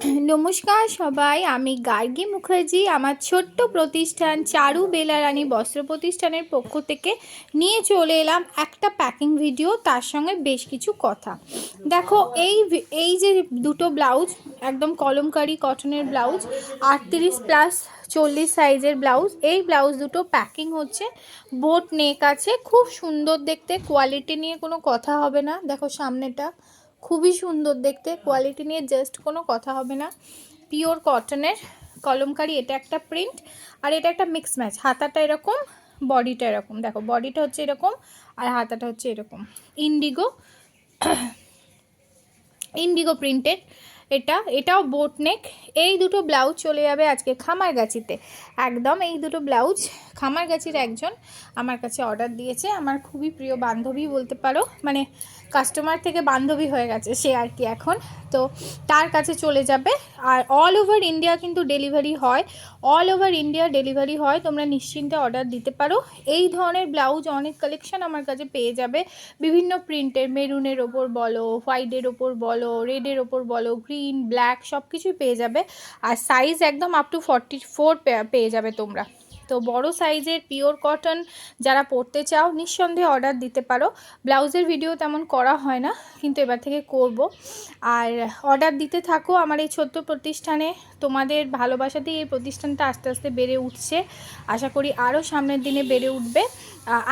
নমস্কার সবাই, আমি গার্গী মুখার্জি। আমার ছোট্ট প্রতিষ্ঠান চারু বেলারানী বস্ত্র প্রতিষ্ঠানের পক্ষ থেকে নিয়ে চলে এলাম একটা প্যাকিং ভিডিও, তার সঙ্গে বেশ কিছু কথা। দেখো, এই যে দুটো ব্লাউজ, একদম কলমকারি কটনের ব্লাউজ, 38+40 সাইজের ব্লাউজ। এই ব্লাউজ দুটো প্যাকিং হচ্ছে, বোট নেক আছে, খুব সুন্দর দেখতে, কোয়ালিটি নিয়ে কোনো কথা হবে না। দেখো সামনেটা খুবই সুন্দর দেখতে, কোয়ালিটি নিয়ে জাস্ট কোনো কথা হবে না। পিওর কটনের কলমকারি, এটা একটা প্রিন্ট আর এটা একটা মিক্স ম্যাচ। হাতাটা এরকম, বডিটা এরকম। দেখো বডিটা হচ্ছে এরকম আর হাতাটা হচ্ছে এরকম ইন্ডিগো ইন্ডিগো প্রিন্টেড। এটাও বোট নেক। এই দুটো ব্লাউজ চলে যাবে আজকে খামারগাছিতে। একদম এই দুটো ব্লাউজ খামারগাছির একজন আমার কাছে অর্ডার দিয়েছে, আমার খুবই প্রিয় বান্ধবী বলতে পারো, মানে কাস্টমার থেকে বান্ধবী হয়ে গেছে সে আর কি এখন। তো তার কাছে চলে যাবে, আর অল ওভার ইন্ডিয়া কিন্তু ডেলিভারি হয়, তোমরা নিশ্চিন্তে অর্ডার দিতে পারো। এই ধরনের ব্লাউজ অনেক কালেকশন আমার কাছে পেয়ে যাবে, বিভিন্ন প্রিন্টের, মেরুনের ওপর বলো, হোয়াইটের ওপর বলো, রেডের ওপর বলো, গ্রিন, ব্ল্যাক, সব কিছুই পেয়ে যাবে। আর সাইজ একদম আপ টু 44 পেয়ে যাবে তোমরা। তো বড় সাইজের পিওর কটন যারা পরতে চাও নিঃসন্দেহে অর্ডার দিতে পারো। ব্লাউজের ভিডিও তেমন করা হয় না, কিন্তু এবার থেকে করব। আর অর্ডার দিতে থাকো আমার এই ছোট্ট প্রতিষ্ঠানে। তোমাদের ভালোবাসাতেই এই প্রতিষ্ঠানটা আস্তে আস্তে বেড়ে উঠছে, আশা করি আরও সামনের দিনে বেড়ে উঠবে।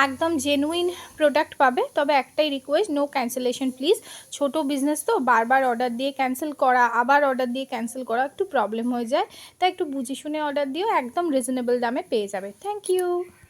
একদম জেনুইন প্রোডাক্ট পাবে। তবে একটাই রিকোয়েস্ট, নো ক্যান্সেলেশন প্লিজ। ছোট বিজনেস তো, বারবার অর্ডার দিয়ে ক্যান্সেল করা, আবার অর্ডার দিয়ে ক্যান্সেল করা একটু প্রবলেম হয়ে যায়, তাই একটু বুঝে শুনে অর্ডার দিও, একদম রিজনেবল দামে পেয়ে যাবে। Thank you.